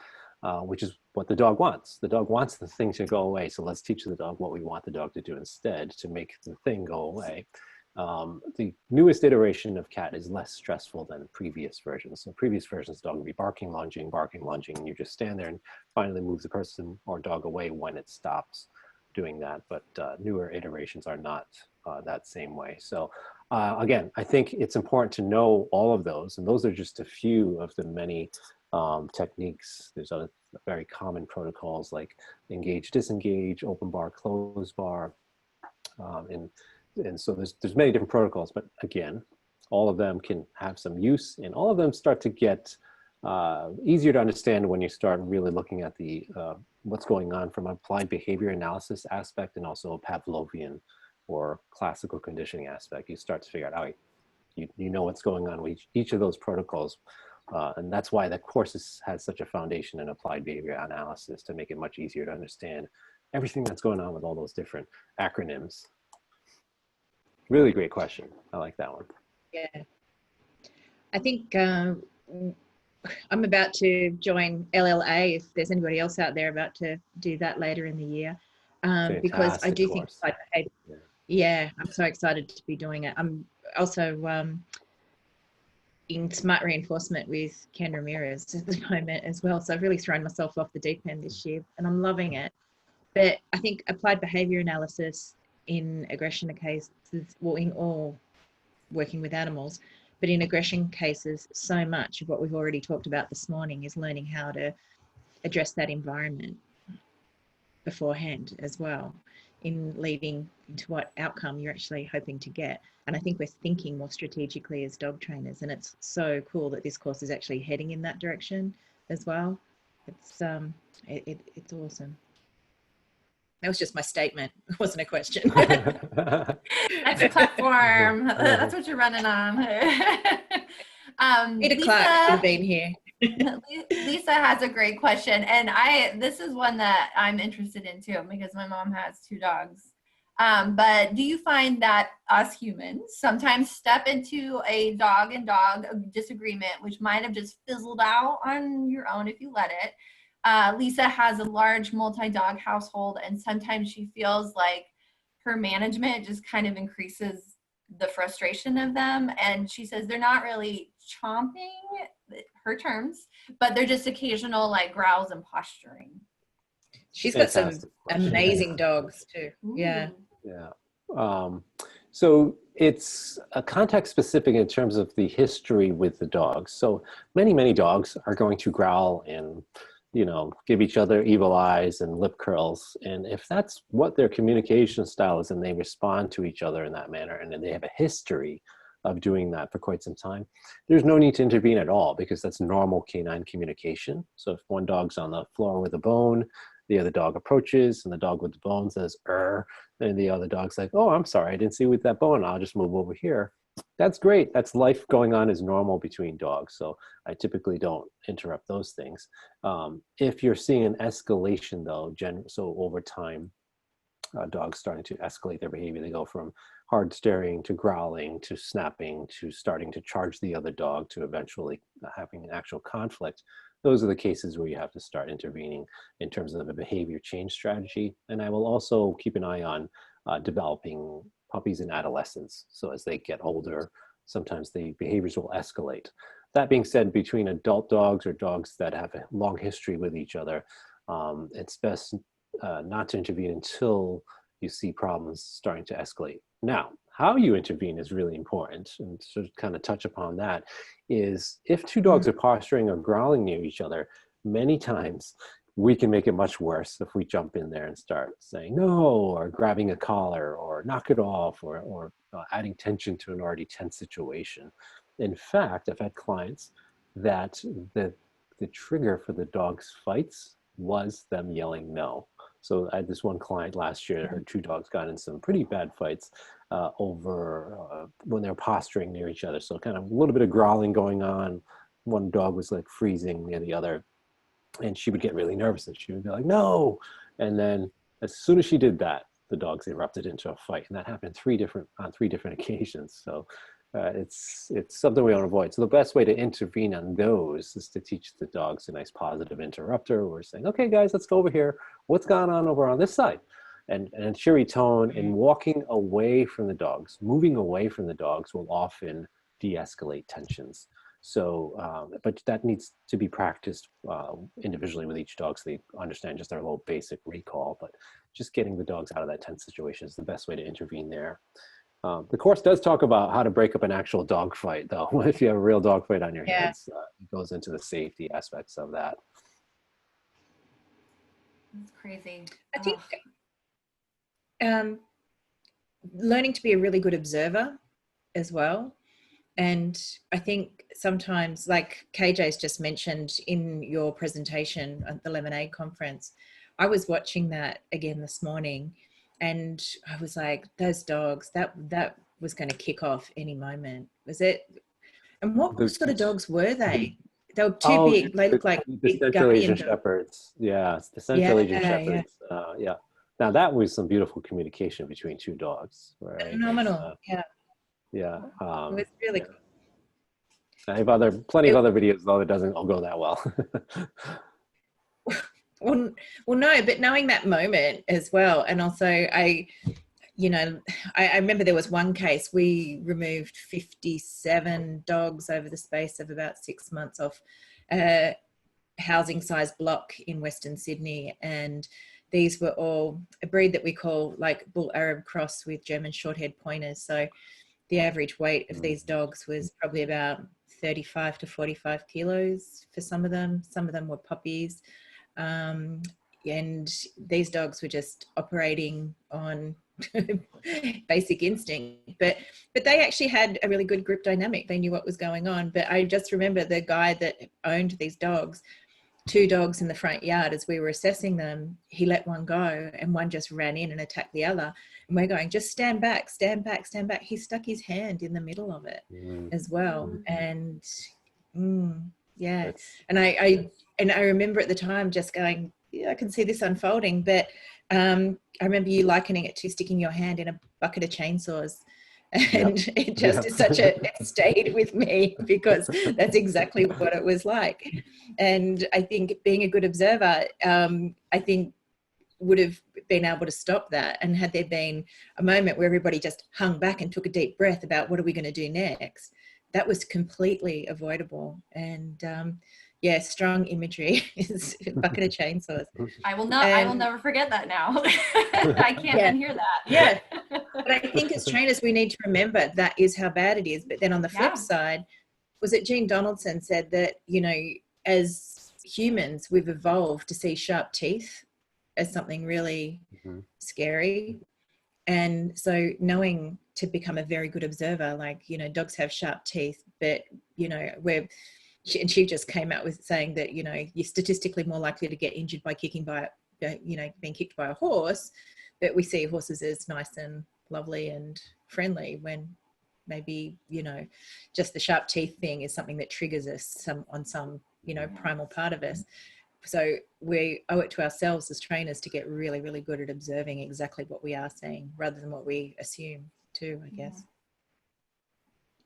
which is what the dog wants. The dog wants the thing to go away. So let's teach the dog what we want the dog to do instead to make the thing go away. The newest iteration of cat is less stressful than previous versions. So previous versions, the dog would be barking, lunging, and you just stand there and finally move the person or dog away when it stops doing that. But newer iterations are not that same way. So again, I think it's important to know all of those, and those are just a few of the many techniques. There's other very common protocols like engage, disengage, open bar, close bar, and so there's many different protocols, but again, all of them can have some use, and all of them start to get easier to understand when you start really looking at the what's going on from an applied behavior analysis aspect and also a Pavlovian or classical conditioning aspect. You start to figure out how you know what's going on with each of those protocols, and that's why the course has such a foundation in applied behavior analysis to make it much easier to understand everything that's going on with all those different acronyms. Really great question. I like that one. Yeah. I think I'm about to join LLA if there's anybody else out there about to do that later in the year. Because I do think applied behavior, yeah, I'm so excited to be doing it. I'm also in smart reinforcement with Ken Ramirez at the moment as well. So I've really thrown myself off the deep end this year and I'm loving it. But I think applied behavior analysis in aggression cases, well, in all working with animals, but in aggression cases, so much of what we've already talked about this morning is learning how to address that environment beforehand as well, in leading into what outcome you're actually hoping to get. And I think we're thinking more strategically as dog trainers, and it's so cool that this course is actually heading in that direction as well. It's it's awesome. That was just my statement. It wasn't a question. That's a platform. That's what you're running on. Peter Clark should have been here. Lisa has a great question, and this is one that I'm interested in too because my mom has 2 dogs. But do you find that us humans sometimes step into a dog and dog disagreement, which might have just fizzled out on your own if you let it? Lisa has a large multi-dog household, and sometimes she feels like her management just kind of increases the frustration of them. And she says they're not really chomping, her terms, but they're just occasional like growls and posturing. She's got some amazing dogs too. Ooh. Yeah. Yeah. So it's a context specific in terms of the history with the dogs. So many dogs are going to growl and give each other evil eyes and lip curls. And if that's what their communication style is and they respond to each other in that manner and then they have a history of doing that for quite some time, there's no need to intervene at all because that's normal canine communication. So if one dog's on the floor with a bone, the other dog approaches and the dog with the bone says, and the other dog's like, oh, I'm sorry, I didn't see you with that bone. I'll just move over here. That's great. That's life going on as normal between dogs. So I typically don't interrupt those things. If you're seeing an escalation though, so over time, dogs starting to escalate their behavior, they go from hard staring to growling to snapping to starting to charge the other dog to eventually having an actual conflict. Those are the cases where you have to start intervening in terms of a behavior change strategy. And I will also keep an eye on developing puppies and adolescents. So as they get older, sometimes the behaviors will escalate. That being said, between adult dogs or dogs that have a long history with each other, It's best not to intervene until you see problems starting to escalate. Now, how you intervene is really important, and to kind of touch upon that is if two dogs are posturing or growling near each other, many times we can make it much worse if we jump in there and start saying no, or grabbing a collar, or knock it off, or adding tension to an already tense situation. In fact, I've had clients that the trigger for the dog's fights was them yelling no. So I had this one client last year, her two dogs got in some pretty bad fights over when they were posturing near each other. So kind of a little bit of growling going on. One dog was like freezing near the other, and she would get really nervous and she would be like, no. And then as soon as she did that, the dogs erupted into a fight. And that happened on three different occasions. So it's something we want to avoid. So the best way to intervene on those is to teach the dogs a nice positive interrupter. We're saying, okay, guys, let's go over here. What's going on over on this side? And a cheery tone, and walking away from the dogs, moving away from the dogs will often de-escalate tensions. So, but that needs to be practiced individually with each dog so they understand just their little basic recall. But just getting the dogs out of that tense situation is the best way to intervene there. The course does talk about how to break up an actual dog fight, though. If you have a real dog fight on your hands, it goes into the safety aspects of that. That's crazy. I think learning to be a really good observer as well. And I think sometimes, like KJ's just mentioned in your presentation at the Lemonade Conference, I was watching that again this morning, and I was like, those dogs, that was going to kick off any moment. Was it? And what sort of dogs were they? They were too big. They looked like the Central Asian Shepherds. Yeah, the Central Asian Shepherds. Yeah. Now that was some beautiful communication between two dogs. Right? Phenomenal. Yeah. It was really cool. I have plenty of other videos, though, that doesn't all go that well. Well, no, but knowing that moment as well. And also I remember there was one case, we removed 57 dogs over the space of about 6 months off a housing size block in Western Sydney. And these were all a breed that we call like Bull Arab cross with German short-haired pointers. So the average weight of these dogs was probably about 35 to 45 kilos for some of them. Some of them were puppies. And these dogs were just operating on basic instinct, but they actually had a really good group dynamic. They knew what was going on. But I just remember the guy that owned these dogs, two dogs in the front yard, as we were assessing them, he let one go and one just ran in and attacked the other. And we're going, just stand back, stand back, stand back. He stuck his hand in the middle of it as well. And yeah. And I remember at the time just going, yeah, I can see this unfolding. But I remember you likening it to sticking your hand in a bucket of chainsaws. And it just is it stayed with me because that's exactly what it was like. And I think being a good observer, I think would have been able to stop that. And had there been a moment where everybody just hung back and took a deep breath about what are we going to do next, that was completely avoidable. And strong imagery is a bucket of chainsaws. I will never forget that now. I can't hear that. Yeah. But I think as trainers, we need to remember that is how bad it is. But then on the flip side, was it Jean Donaldson said that, as humans, we've evolved to see sharp teeth as something really scary. And so knowing to become a very good observer, like, dogs have sharp teeth, but, she just came out with saying that, you're statistically more likely to get injured by being kicked by a horse, but we see horses as nice and lovely and friendly when maybe, just the sharp teeth thing is something that triggers us on some primal part of us. So we owe it to ourselves as trainers to get really, really good at observing exactly what we are seeing rather than what we assume too, I guess.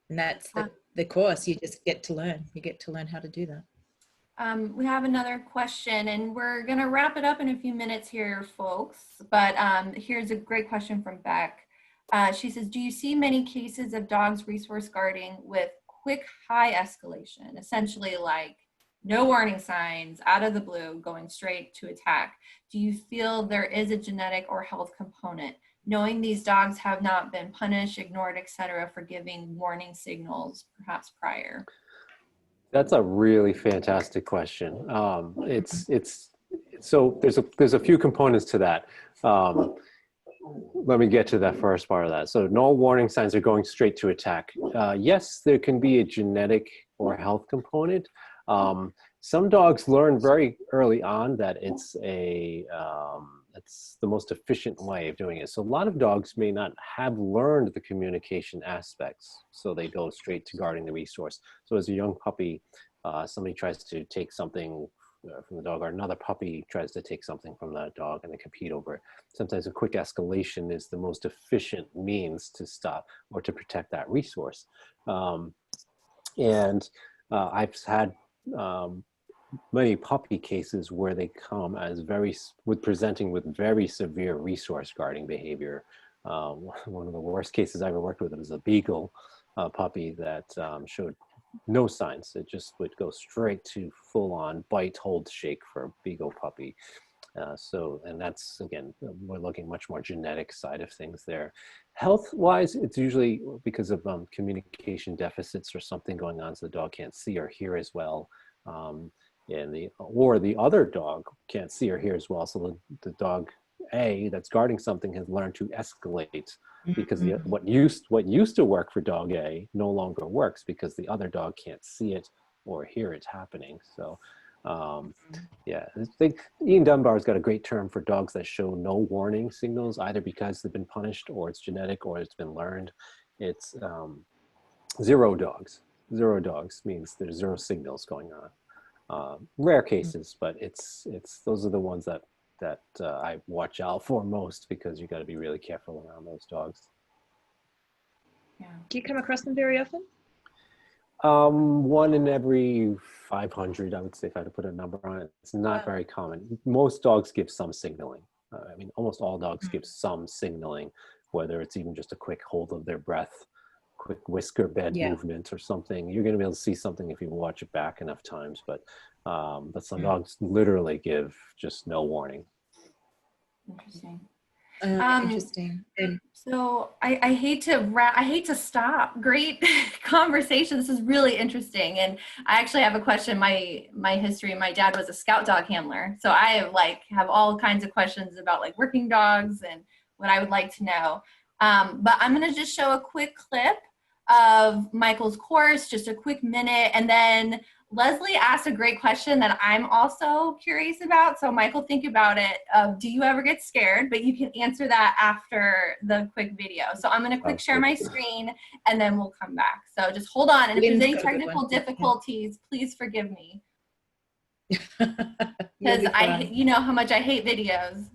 And that's the course. You just get to learn. You get to learn how to do that. We have another question, and we're going to wrap it up in a few minutes here, folks. But here's a great question from Beck. She says, do you see many cases of dogs resource guarding with quick high escalation, essentially like no warning signs, out of the blue, going straight to attack. Do you feel there is a genetic or health component? Knowing these dogs have not been punished, ignored, etc., for giving warning signals perhaps prior? That's a really fantastic question. So there's a few components to that. Let me get to that first part of that. So no warning signs are going straight to attack. Yes, there can be a genetic or health component. Some dogs learn very early on that it's the most efficient way of doing it. So a lot of dogs may not have learned the communication aspects, so they go straight to guarding the resource. So as a young puppy, somebody tries to take something from the dog, or another puppy tries to take something from that dog, and they compete over it. Sometimes a quick escalation is the most efficient means to stop or to protect that resource. I've had many puppy cases where they come as presenting with very severe resource guarding behavior. One of the worst cases I ever worked with was a beagle puppy that showed no signs. It just would go straight to full-on bite, hold, shake for a beagle puppy. And that's, again, we're looking much more genetic side of things there. Health-wise, it's usually because of communication deficits or something going on, so the dog can't see or hear as well. Or the other dog can't see or hear as well, so the dog A that's guarding something has learned to escalate, because what used to work for dog A no longer works because the other dog can't see it or hear it happening. So yeah, Ian Dunbar's got a great term for dogs that show no warning signals, either because they've been punished or it's genetic or it's been learned. It's zero dogs. Zero dogs means there's zero signals going on. Rare cases, but it's those are the ones that I watch out for most, because you got to be really careful around those dogs. Yeah. Do you come across them very often? One in every 500, I would say, if I had to put a number on it. It's not very common. Most dogs give some signaling. I mean, almost all dogs give some signaling, whether it's even just a quick hold of their breath, quick whisker bed movement or something. You're going to be able to see something if you watch it back enough times, but some dogs literally give just no warning. Interesting. Interesting. So I hate to stop. Great conversation. This is really interesting. And I actually have a question. My history, my dad was a scout dog handler. So I have all kinds of questions about working dogs and what I would like to know. But I'm going to just show a quick clip of Michael's course, just a quick minute. And then Leslie asked a great question that I'm also curious about. So Michael, think about it. Do you ever get scared? But you can answer that after the quick video. So I'm going to quick share my screen and then we'll come back. So just hold on. And if there's any technical difficulties, please forgive me. Because you know how much I hate videos.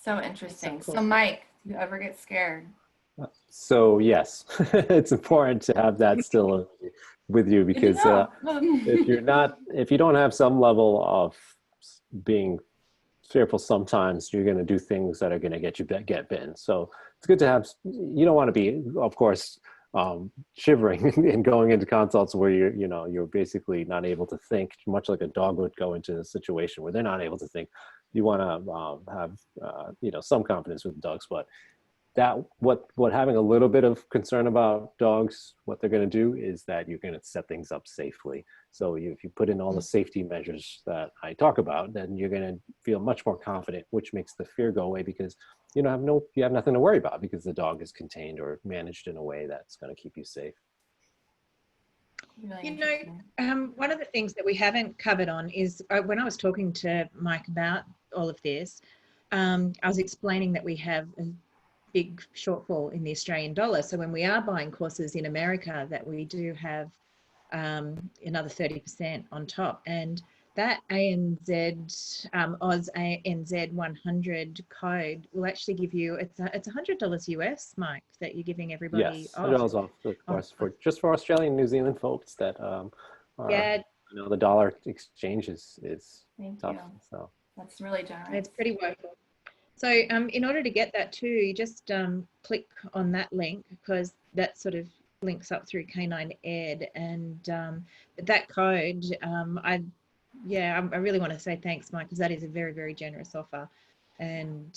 So interesting. So Mike, do you ever get scared? So yes, it's important to have that still with you, because if you don't have some level of being fearful, sometimes you're going to do things that are going to get bitten. So it's good to have. You don't want to be, of course, shivering and going into consults where you're basically not able to think, much like a dog would go into a situation where they're not able to think. You want to have some confidence with dogs, but that what having a little bit of concern about dogs, what they're going to do is that you're going to set things up safely. So if you put in all the safety measures that I talk about, then you're going to feel much more confident, which makes the fear go away, because you have nothing to worry about, because the dog is contained or managed in a way that's going to keep you safe. Really one of the things that we haven't covered on is when I was talking to Mike about all of this, I was explaining that we have a big shortfall in the Australian dollar. So when we are buying courses in America, that we do have another 30% on top. And that ANZ, Oz ANZ 100 code will actually give you, it's $100 US, Mike, that you're giving everybody Yes, off. $100 off the course for Australian and New Zealand folks that yeah. the dollar exchange is Thank tough. you. So That's really generous. It's pretty worthwhile. So in order to get that too, you just click on that link, because that sort of links up through Canine Ed, and that code, I really want to say thanks, Mike, because that is a very, very generous offer. And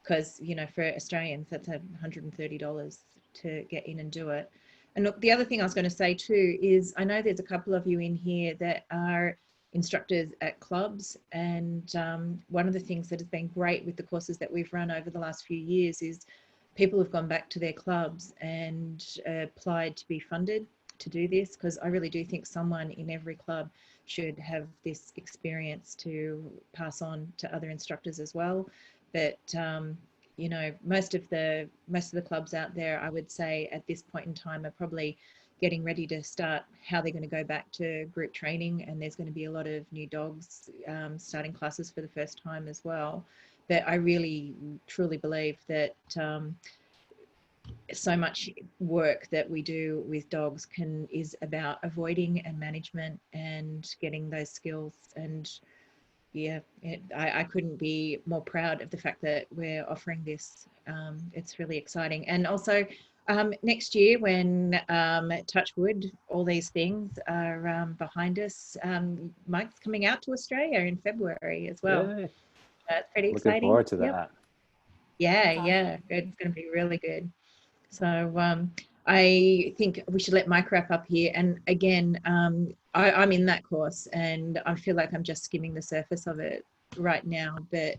because, for Australians, that's $130 to get in and do it. And look, the other thing I was going to say too is I know there's a couple of you in here that are instructors at clubs, and one of the things that has been great with the courses that we've run over the last few years is people have gone back to their clubs and applied to be funded to do this, because I really do think someone in every club should have this experience to pass on to other instructors as well. But most of the clubs out there, I would say at this point in time, are probably getting ready to start how they're going to go back to group training, and there's going to be a lot of new dogs starting classes for the first time as well. But I really truly believe that so much work that we do with dogs is about avoiding and management and getting those skills. And I couldn't be more proud of the fact that we're offering this. It's really exciting. And also next year, when touch wood, all these things are behind us, Mike's coming out to Australia in February as well. Yay. That's pretty Looking exciting. forward to Yep. that. Yeah, it's going to be really good. So I think we should let Mike wrap up here. And again, I'm in that course, and I feel like I'm just skimming the surface of it right now. But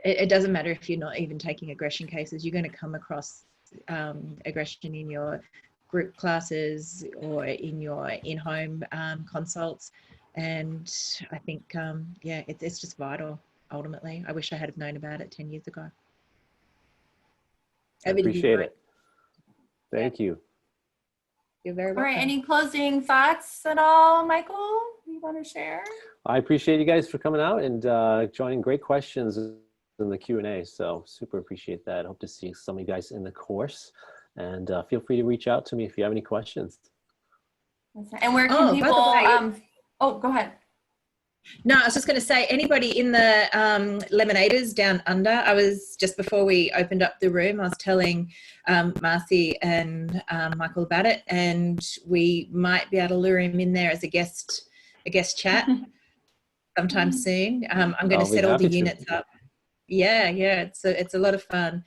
it doesn't matter if you're not even taking aggression cases. You're going to come across aggression in your group classes or in your in-home consults. And I think, it's just vital, ultimately. I wish I had known about it 10 years ago. I appreciate it. Thank you. You're very welcome. All right, any closing thoughts at all, Michael, you want to share? I appreciate you guys for coming out and joining. Great questions in the Q&A. So super appreciate that. Hope to see some of you guys in the course, and feel free to reach out to me if you have any questions. And where can people, go ahead. No, I was just going to say, anybody in the Lemonaders down under, I was, just before we opened up the room, I was telling Marcy and Michael about it, and we might be able to lure him in there as a guest chat sometime soon. I'm going to set all the units up. Yeah, it's a lot of fun.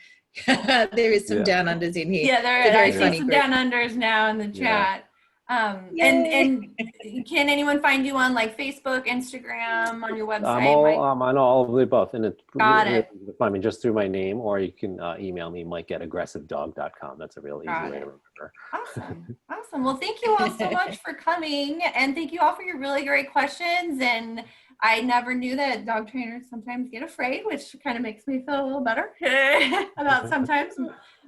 There is some down unders in here. Yeah, I see some down unders now in the chat. And can anyone find you on like Facebook, Instagram, on your website? I'm on all of the above, and Got it. You can find me just through my name, or you can email me, mike@aggressivedog.com. That's a real easy way to remember. Awesome. Well, thank you all so much for coming, and thank you all for your really great questions. And I never knew that dog trainers sometimes get afraid, which kind of makes me feel a little better about sometimes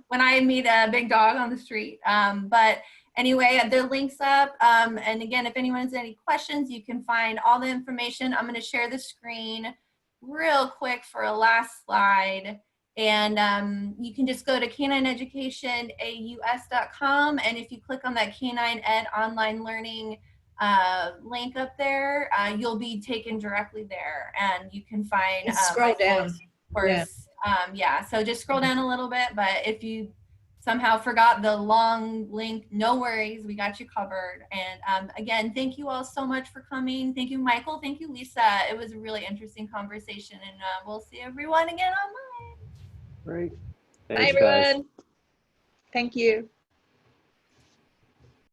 when I meet a big dog on the street. But anyway, the link's up. And again, if anyone has any questions, you can find all the information. I'm going to share the screen real quick for a last slide. And you can just go to canineeducationaus.com. And if you click on that Canine Ed online learning link up there, you'll be taken directly there. And you can find scroll down. Course. So just scroll down a little bit. But if you somehow forgot the long link, no worries, we got you covered. And again, thank you all so much for coming. Thank you, Michael. Thank you, Lisa. It was a really interesting conversation, and we'll see everyone again online. Great. Bye, Thanks, guys. everyone. Thank you.